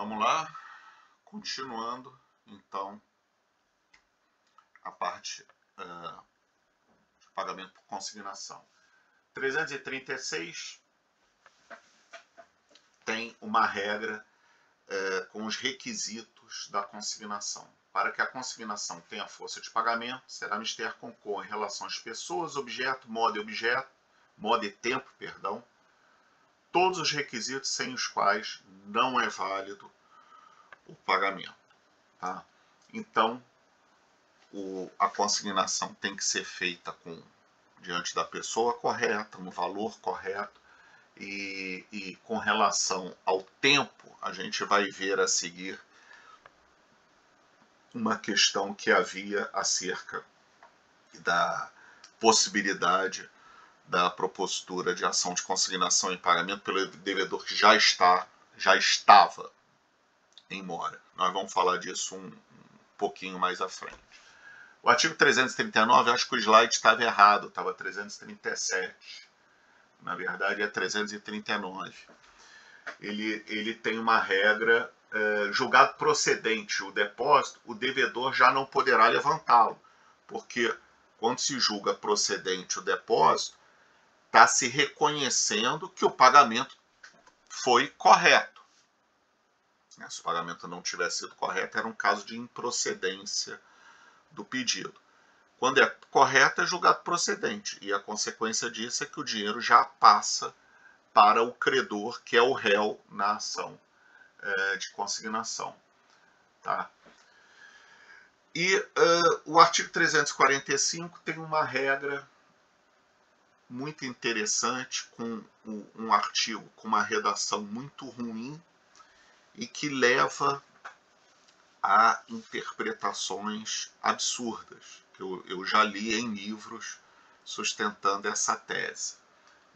Vamos lá, continuando então a parte de pagamento por consignação. 336 tem uma regra com os requisitos da consignação. Para que a consignação tenha força de pagamento, será mister concorre em relação às pessoas, objeto, modo e tempo, todos os requisitos sem os quais não é válido o pagamento. Tá? Então, a consignação tem que ser feita diante da pessoa correta, no valor correto, e com relação ao tempo, a gente vai ver a seguir uma questão que havia acerca da possibilidade da propositura de ação de consignação em pagamento pelo devedor que já estava em mora. Nós vamos falar disso um pouquinho mais à frente. O artigo 339, acho que o slide estava errado, estava 337. Na verdade é 339. Ele tem uma regra, julgado procedente o depósito, o devedor já não poderá levantá-lo, porque quando se julga procedente o depósito, está se reconhecendo que o pagamento foi correto. Se o pagamento não tivesse sido correto, era um caso de improcedência do pedido. Quando é correto, é julgado procedente, e a consequência disso é que o dinheiro já passa para o credor, que é o réu na ação de consignação. Tá? E o artigo 345 tem uma regra muito interessante, com um artigo com uma redação muito ruim e que leva a interpretações absurdas, que eu já li em livros sustentando essa tese.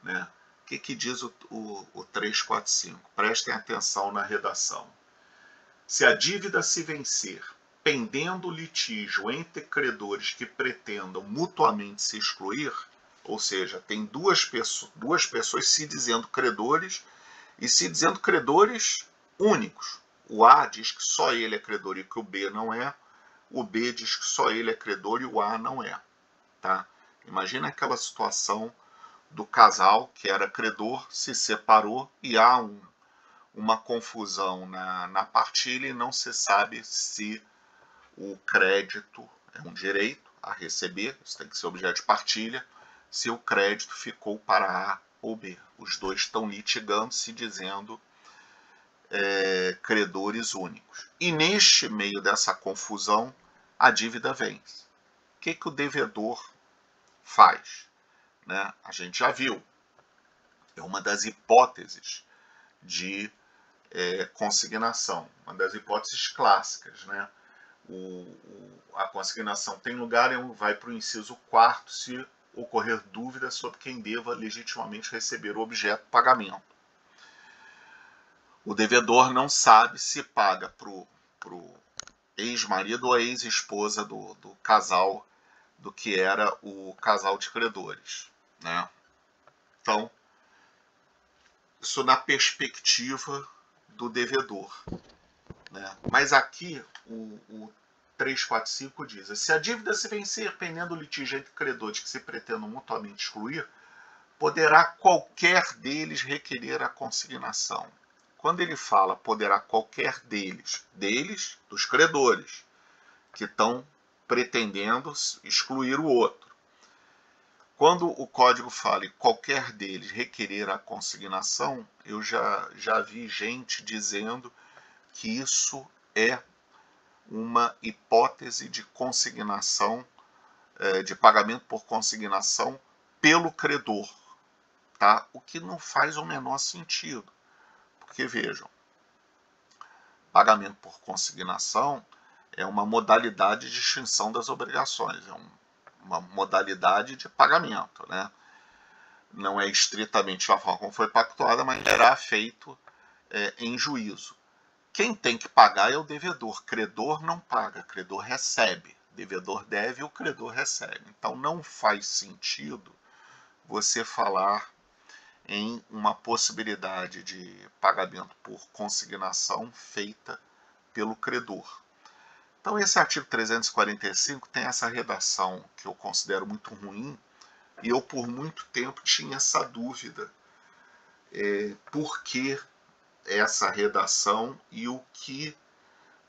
Né? O que diz o 345? Prestem atenção na redação. Se a dívida se vencer, pendendo litígio entre credores que pretendam mutuamente se excluir, ou seja, tem duas pessoas se dizendo credores e se dizendo credores únicos. O A diz que só ele é credor e que o B não é. O B diz que só ele é credor e o A não é. Tá? Imagina aquela situação do casal que era credor, se separou e há uma confusão na partilha e não se sabe se o crédito é um direito a receber, isso tem que ser objeto de partilha, se o crédito ficou para A ou B. Os dois estão litigando, se dizendo credores únicos. E neste meio dessa confusão, a dívida vence. O que o devedor faz? Né? A gente já viu. É uma das hipóteses de consignação, uma das hipóteses clássicas. Né? A consignação tem lugar e vai para o inciso 4º se ocorrer dúvida sobre quem deva legitimamente receber o objeto do pagamento. O devedor não sabe se paga para o ex-marido ou a ex-esposa do casal, do que era o casal de credores. Né? Então, isso na perspectiva do devedor. Né? Mas aqui o 345 diz: se a dívida se vencer pendendo litígio entre credores que se pretendam mutuamente excluir, poderá qualquer deles requerer a consignação. Quando ele fala poderá qualquer deles, dos credores, que estão pretendendo excluir o outro. Quando o código fala em qualquer deles requerer a consignação, eu já vi gente dizendo que isso é uma hipótese de consignação, de pagamento por consignação pelo credor, tá? O que não faz o menor sentido. Porque, vejam, pagamento por consignação é uma modalidade de extinção das obrigações, é uma modalidade de pagamento, né? Não é estritamente a forma como foi pactuada, mas será feito em juízo. Quem tem que pagar é o devedor. Credor não paga, credor recebe. Devedor deve, o credor recebe. Então não faz sentido você falar em uma possibilidade de pagamento por consignação feita pelo credor. Então esse artigo 345 tem essa redação que eu considero muito ruim, e eu por muito tempo tinha essa dúvida, por que essa redação e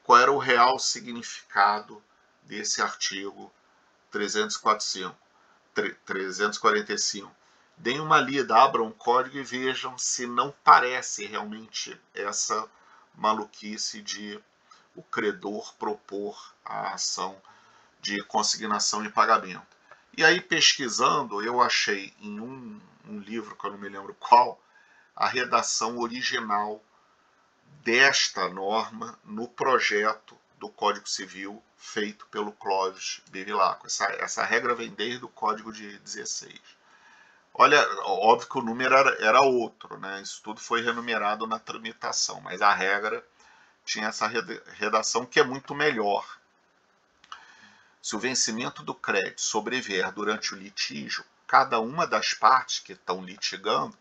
qual era o real significado desse artigo 345. Deem uma lida, abram o código e vejam se não parece realmente essa maluquice de o credor propor a ação de consignação e pagamento. E aí, pesquisando, eu achei em um livro, que eu não me lembro qual, a redação original desta norma no projeto do Código Civil feito pelo Clóvis Bevilacqua. Essa regra vem desde o Código de 16. Olha, óbvio que o número era outro, né? Isso tudo foi renumerado na tramitação, mas a regra tinha essa redação que é muito melhor. Se o vencimento do crédito sobrevier durante o litígio, cada uma das partes que estão litigando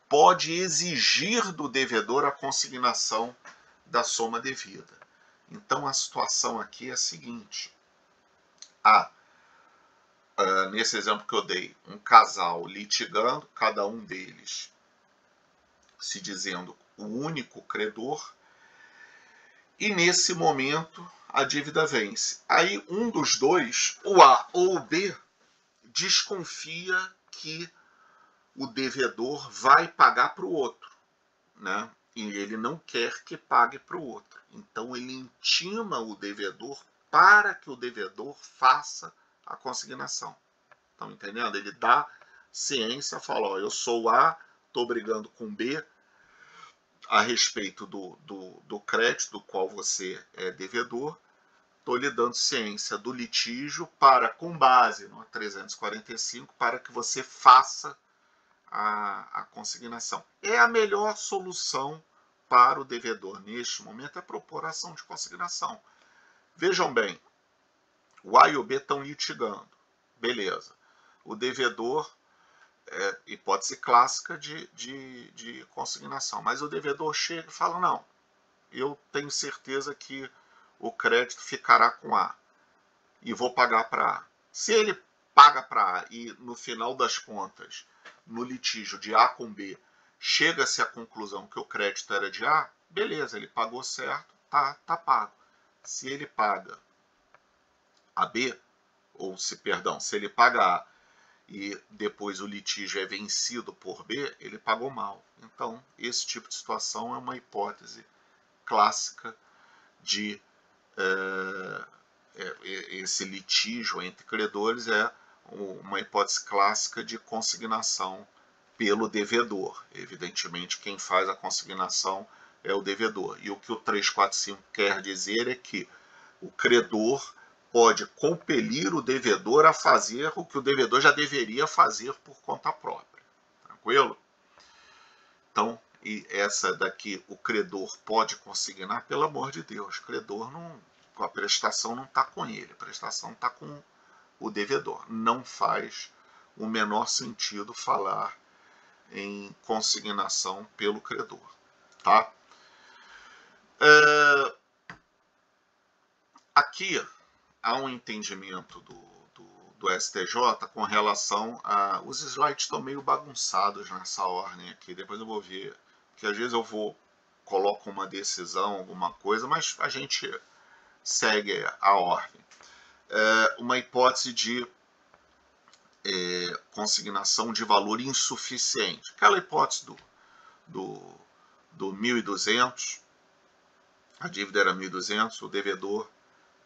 pode exigir do devedor a consignação da soma devida. Então a situação aqui é a seguinte: nesse exemplo que eu dei, um casal litigando, cada um deles se dizendo o único credor, e nesse momento a dívida vence. Aí um dos dois, o A ou o B, desconfia que o devedor vai pagar para o outro, né? E ele não quer que pague para o outro. Então ele intima o devedor para que o devedor faça a consignação. Estão entendendo? Ele dá ciência, fala, ó, eu sou A, estou brigando com B a respeito do crédito do qual você é devedor, estou lhe dando ciência do litígio para, com base no 345, para que você faça a consignação. É a melhor solução para o devedor neste momento, é propor a ação de consignação. Vejam bem, o A e o B estão litigando, beleza. O devedor, hipótese clássica de consignação, mas o devedor chega e fala, não, eu tenho certeza que o crédito ficará com A e vou pagar para A. Se ele paga para A e no final das contas, no litígio de A com B, chega-se à conclusão que o crédito era de A, beleza, ele pagou certo, tá pago. Se ele paga a B, ou se ele paga A e depois o litígio é vencido por B, ele pagou mal. Então, esse tipo de situação é uma hipótese clássica de esse litígio entre credores, é uma hipótese clássica de consignação pelo devedor. Evidentemente, quem faz a consignação é o devedor. E o que o 345 quer dizer é que o credor pode compelir o devedor a fazer o que o devedor já deveria fazer por conta própria. Tranquilo? Então, e essa daqui, o credor pode consignar, pelo amor de Deus, o credor não, a prestação não está com ele, a prestação está com o devedor. Não faz o menor sentido falar em consignação pelo credor, tá? Aqui há um entendimento do STJ com relação a... Os slides estão meio bagunçados nessa ordem aqui, depois eu vou ver, porque às vezes eu coloco uma decisão, alguma coisa, mas a gente segue a ordem. Uma hipótese de consignação de valor insuficiente. Aquela hipótese do 1.200, a dívida era 1.200, o devedor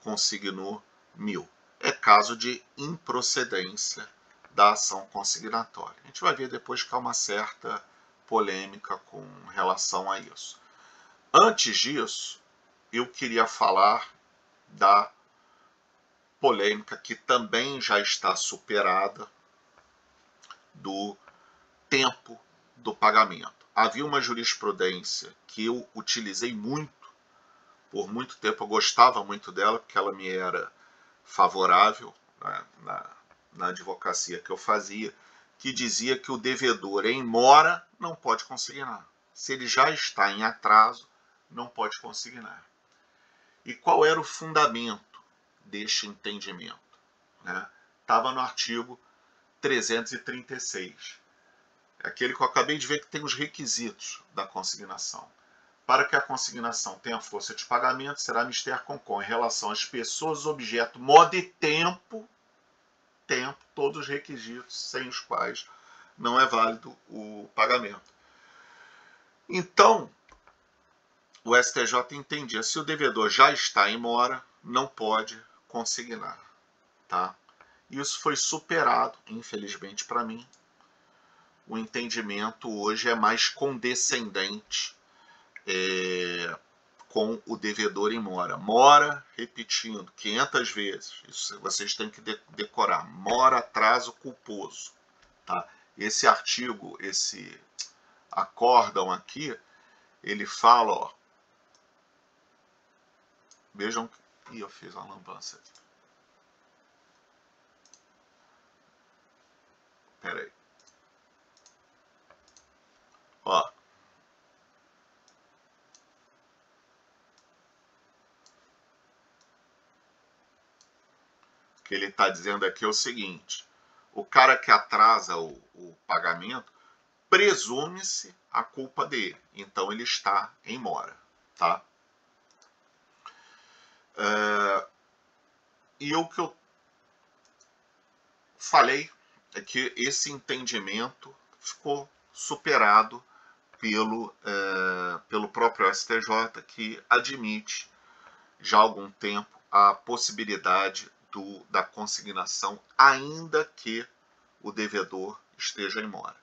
consignou 1.000. É caso de improcedência da ação consignatória. A gente vai ver depois que há uma certa polêmica com relação a isso. Antes disso, eu queria falar da polêmica que também já está superada do tempo do pagamento. Havia uma jurisprudência que eu utilizei muito, por muito tempo, eu gostava muito dela, porque ela me era favorável, né, na advocacia que eu fazia, que dizia que o devedor em mora não pode consignar. Se ele já está em atraso, não pode consignar. E qual era o fundamento deste entendimento? Estava no artigo 336. Aquele que eu acabei de ver que tem os requisitos da consignação. Para que a consignação tenha força de pagamento, será mister concon em relação às pessoas, objeto, modo e tempo, todos os requisitos sem os quais não é válido o pagamento. Então, o STJ entendia, se o devedor já está em mora, não pode consignar. Tá? Isso foi superado, infelizmente para mim. O entendimento hoje é mais condescendente com o devedor em mora. Mora, repetindo 500 vezes, isso vocês têm que decorar. Mora, atraso culposo. Tá? Esse artigo, esse acórdão aqui, ele fala, ó, vejam, eu fiz uma lambança aqui. Espera aí. Ó. O que ele está dizendo aqui é o seguinte: o cara que atrasa o pagamento, presume-se a culpa dele. Então ele está em mora. Tá? E o que eu falei é que esse entendimento ficou superado pelo próprio STJ, que admite já há algum tempo a possibilidade da consignação, ainda que o devedor esteja em mora.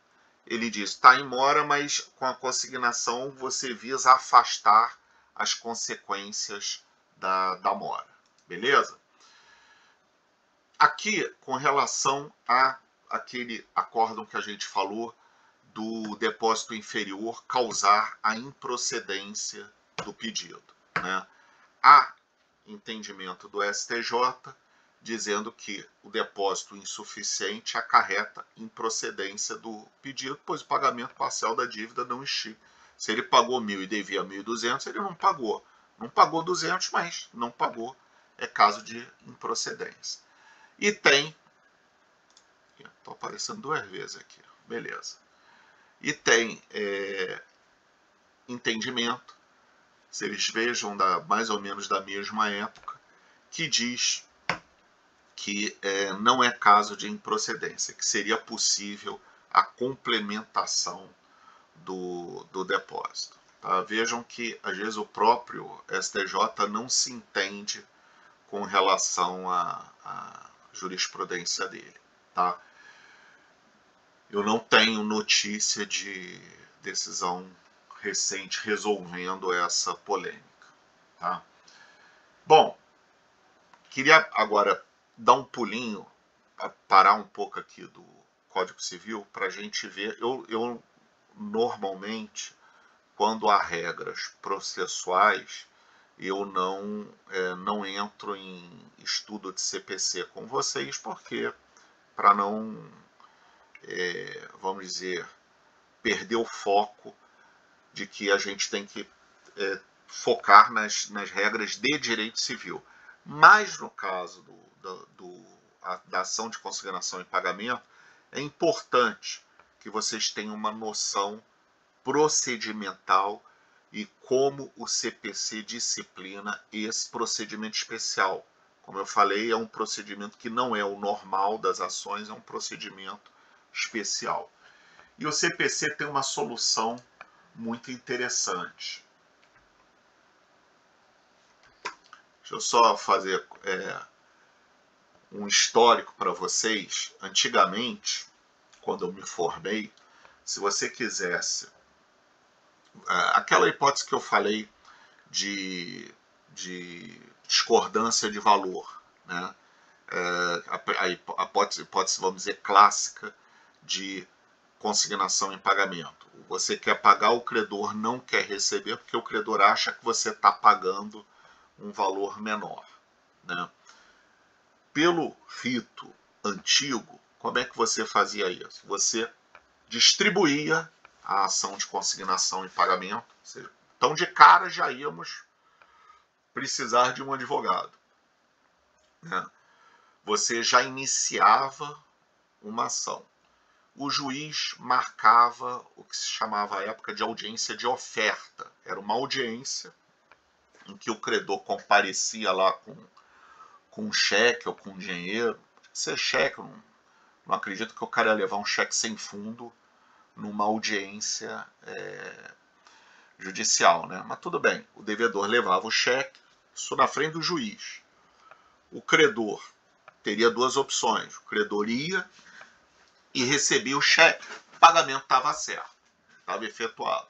Ele diz, está em mora, mas com a consignação você visa afastar as consequências da mora. Beleza? Aqui, com relação a aquele acórdão que a gente falou do depósito inferior causar a improcedência do pedido. Né? Há entendimento do STJ dizendo que o depósito insuficiente acarreta improcedência do pedido, pois o pagamento parcial da dívida não existe. Se ele pagou 1.000 e devia 1.200, ele não pagou. Não pagou 200, mas não pagou. É caso de improcedência. E tem... Estou aparecendo 2 vezes aqui. Beleza. E tem entendimento, se eles vejam mais ou menos da mesma época, que diz que não é caso de improcedência, que seria possível a complementação do depósito. Tá? Vejam que, às vezes, o próprio STJ não se entende com relação à jurisprudência dele. Tá? Eu não tenho notícia de decisão recente resolvendo essa polêmica. Tá? Bom, queria agora dar um pulinho, parar um pouco aqui do Código Civil para a gente ver. Eu normalmente, quando há regras processuais, eu não entro em estudo de CPC com vocês, porque para não, vamos dizer, perder o foco de que a gente tem que focar nas regras de direito civil. Mas no caso da ação de consignação e pagamento, é importante que vocês tenham uma noção procedimental e como o CPC disciplina esse procedimento especial. Como eu falei, é um procedimento que não é o normal das ações, é um procedimento especial. E o CPC tem uma solução muito interessante. Deixa eu só fazer um histórico para vocês. Antigamente, quando eu me formei, se você quisesse, aquela hipótese que eu falei de discordância de valor, né? A hipótese, vamos dizer, clássica de consignação em pagamento. Você quer pagar, o credor não quer receber, porque o credor acha que você está pagando um valor menor. Né? Pelo rito antigo, como é que você fazia isso? Você distribuía a ação de consignação e pagamento. Ou seja, então, de cara, já íamos precisar de um advogado, né? Você já iniciava uma ação. O juiz marcava o que se chamava à época de audiência de oferta. Era uma audiência em que o credor comparecia lá com cheque ou com dinheiro. Ser cheque, eu não acredito que o cara ia levar um cheque sem fundo numa audiência judicial, né? Mas tudo bem, o devedor levava o cheque, isso na frente do juiz. O credor teria duas opções. O credor ia e recebia o cheque, o pagamento estava certo, estava efetuado.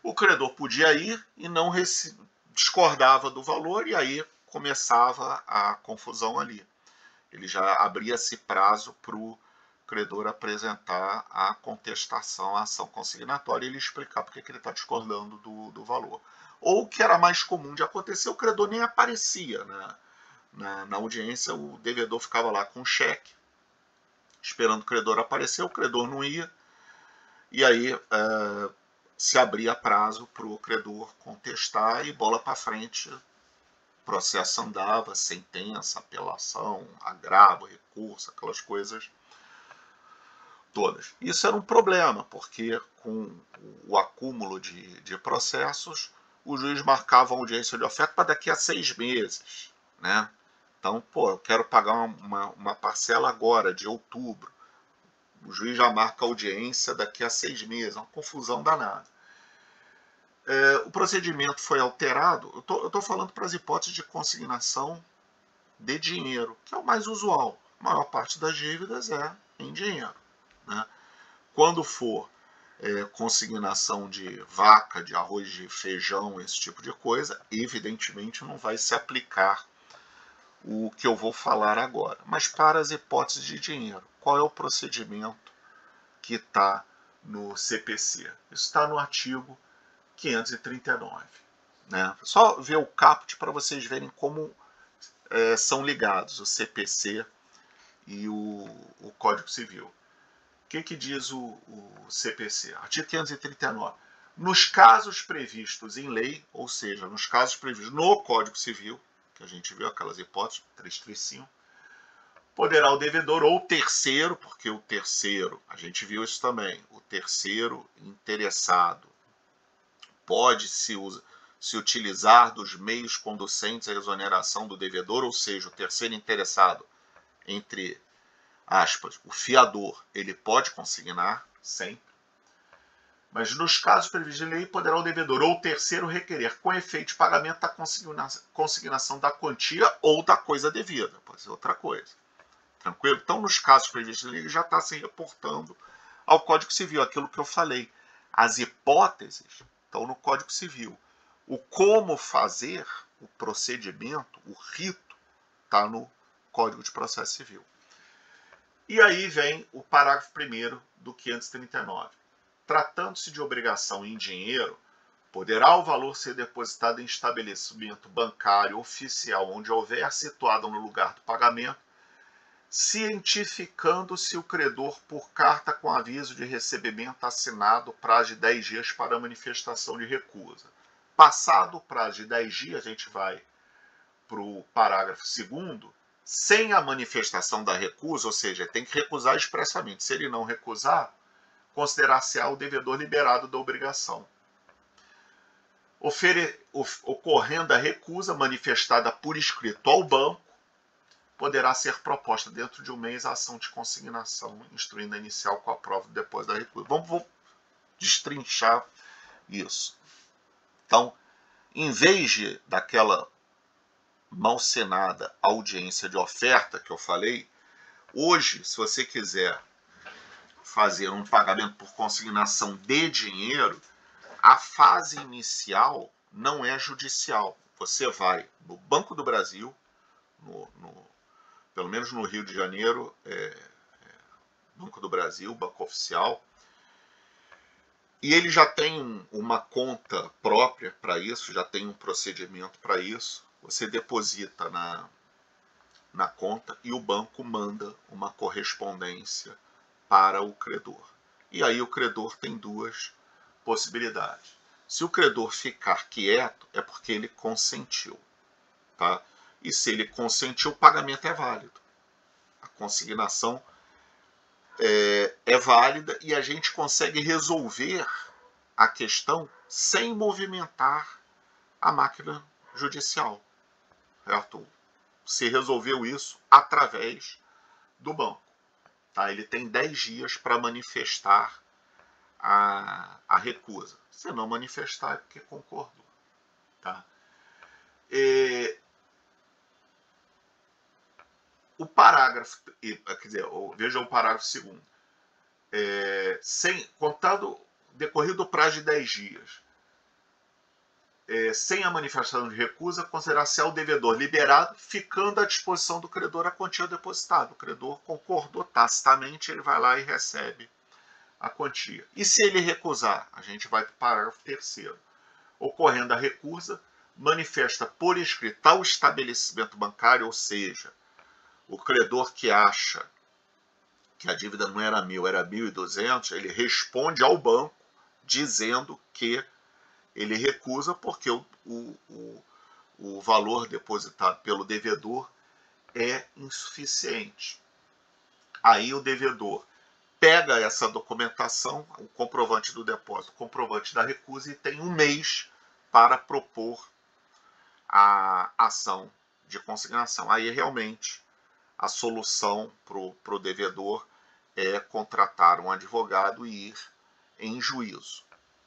O credor podia ir e não discordava do valor, e aí começava a confusão ali. Ele já abria-se prazo para o credor apresentar a contestação, a ação consignatória, e ele explicar porque que ele está discordando do valor. Ou o que era mais comum de acontecer, o credor nem aparecia, né? Na audiência, o devedor ficava lá com o cheque, esperando o credor aparecer, o credor não ia, e aí se abria prazo para o credor contestar e bola para frente. O processo andava, sentença, apelação, agravo, recurso, aquelas coisas todas. Isso era um problema, porque com o acúmulo de processos, o juiz marcava a audiência de oferta para daqui a 6 meses, né? Então, pô, eu quero pagar uma parcela agora, de outubro. O juiz já marca a audiência daqui a 6 meses. É uma confusão danada. O procedimento foi alterado. Eu estou falando para as hipóteses de consignação de dinheiro, que é o mais usual. A maior parte das dívidas é em dinheiro, né? Quando for consignação de vaca, de arroz, de feijão, esse tipo de coisa, evidentemente não vai se aplicar o que eu vou falar agora. Mas para as hipóteses de dinheiro, qual é o procedimento que está no CPC? Isso está no artigo 539. Né? Só ver o caput para vocês verem como são ligados o CPC e o Código Civil. O que diz o CPC? Artigo 539. Nos casos previstos em lei, ou seja, nos casos previstos no Código Civil, que a gente viu aquelas hipóteses, 335, poderá o devedor ou terceiro, porque o terceiro, a gente viu isso também, o terceiro interessado pode se utilizar dos meios conducentes à exoneração do devedor, ou seja, o terceiro interessado, entre aspas, o fiador, ele pode consignar sempre. Mas nos casos previstos em lei, poderá o devedor ou o terceiro requerer com efeito de pagamento da consignação da quantia ou da coisa devida. Pode ser outra coisa. Tranquilo? Então, nos casos previstos em lei, já está se reportando ao Código Civil, aquilo que eu falei. As hipóteses estão no Código Civil. O como fazer, o procedimento, o rito, está no Código de Processo Civil. E aí vem o parágrafo 1º do 539. Tratando-se de obrigação em dinheiro, poderá o valor ser depositado em estabelecimento bancário oficial onde houver situado no lugar do pagamento, cientificando-se o credor por carta com aviso de recebimento assinado prazo de 10 dias para a manifestação de recusa. Passado o prazo de 10 dias, a gente vai para o parágrafo 2º, sem a manifestação da recusa, ou seja, tem que recusar expressamente. Se ele não recusar, considerar-se-á o devedor liberado da obrigação. Ocorrendo a recusa manifestada por escrito ao banco, poderá ser proposta dentro de um mês a ação de consignação, instruindo a inicial com a prova depois da recusa. Vamos destrinchar isso. Então, em vez daquela malcenada audiência de oferta que eu falei, hoje, se você quiser fazer um pagamento por consignação de dinheiro, a fase inicial não é judicial. Você vai no Banco do Brasil, pelo menos no Rio de Janeiro, Banco do Brasil, Banco Oficial, e ele já tem uma conta própria para isso, já tem um procedimento para isso. Você deposita na conta e o banco manda uma correspondência para o credor. E aí o credor tem duas possibilidades. Se o credor ficar quieto, é porque ele consentiu, tá? E se ele consentiu, o pagamento é válido. A consignação é válida e a gente consegue resolver a questão sem movimentar a máquina judicial, certo? Se resolveu isso através do banco, tá? Ele tem 10 dias para manifestar a recusa. Se não manifestar, é porque concordou, tá? O parágrafo, quer dizer, veja o parágrafo segundo. Contado, decorrido o prazo de 10 dias, sem a manifestação de recusa, considerar-se ao devedor liberado, ficando à disposição do credor a quantia depositada. O credor concordou tacitamente, ele vai lá e recebe a quantia. E se ele recusar, a gente vai para o parágrafo terceiro. Ocorrendo a recusa, manifesta por escrito ao estabelecimento bancário, ou seja, o credor que acha que a dívida não era 1.000, era 1.200, ele responde ao banco dizendo que ele recusa porque o valor depositado pelo devedor é insuficiente. Aí o devedor pega essa documentação, o comprovante do depósito, o comprovante da recusa, e tem um mês para propor a ação de consignação. Aí realmente a solução para o devedor é contratar um advogado e ir em juízo,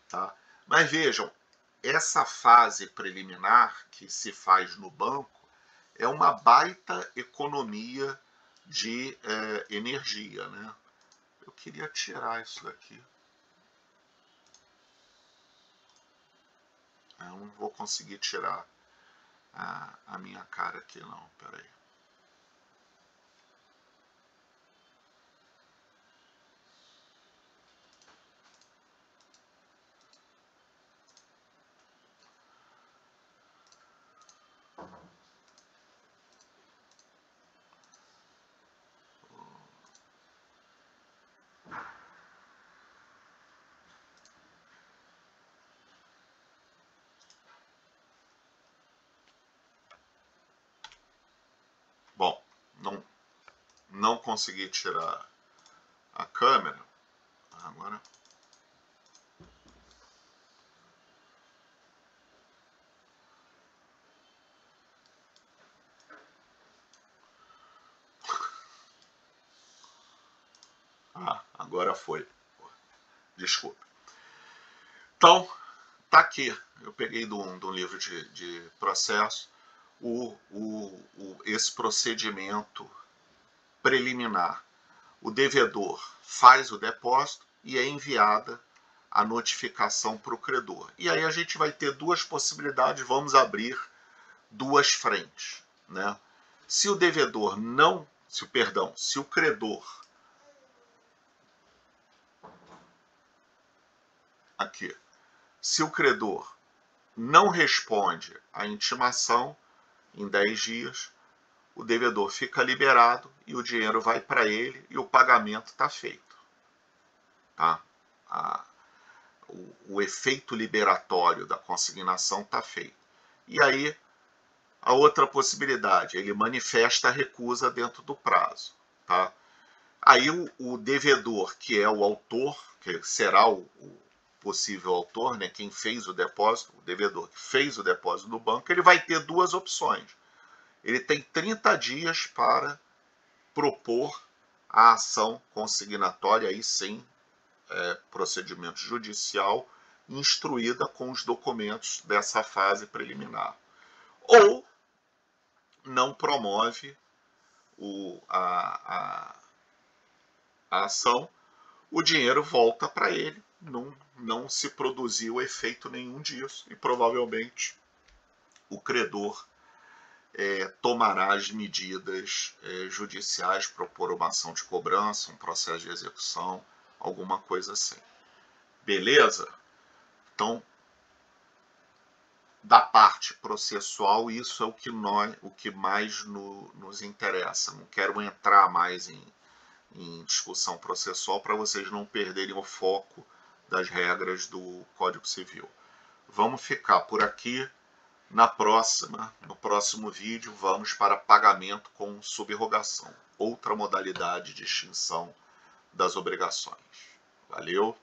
tá? Mas vejam, essa fase preliminar que se faz no banco é uma baita economia de energia, né? Eu queria tirar isso daqui. Eu não vou conseguir tirar a minha cara aqui, não. Peraí. Bom, não consegui tirar a câmera. Agora... agora foi. Desculpa. Então, tá aqui. Eu peguei de um livro de processo esse procedimento preliminar. O devedor faz o depósito e é enviada a notificação para o credor. E aí a gente vai ter duas possibilidades, vamos abrir duas frentes, né? Se o devedor não, se o credor aqui, se o credor não responde à intimação em 10 dias, o devedor fica liberado e o dinheiro vai para ele e o pagamento está feito, tá? O efeito liberatório da consignação está feito. E aí, a outra possibilidade, ele manifesta a recusa dentro do prazo, tá? Aí o devedor, que é o autor, que será o possível autor, né, quem fez o depósito, o devedor que fez o depósito no banco, ele vai ter duas opções. Ele tem 30 dias para propor a ação consignatória, aí sim, procedimento judicial, instruída com os documentos dessa fase preliminar. Ou não promove a ação, o dinheiro volta para ele, não se produziu efeito nenhum disso e provavelmente o credor tomará as medidas judiciais, propor uma ação de cobrança, um processo de execução, alguma coisa assim. Beleza? Então, da parte parte processual, isso é o que mais nos interessa. Não quero entrar mais em discussão processual para vocês não perderem o foco das regras do Código Civil. Vamos ficar por aqui. No próximo vídeo, vamos para pagamento com subrogação, outra modalidade de extinção das obrigações. Valeu!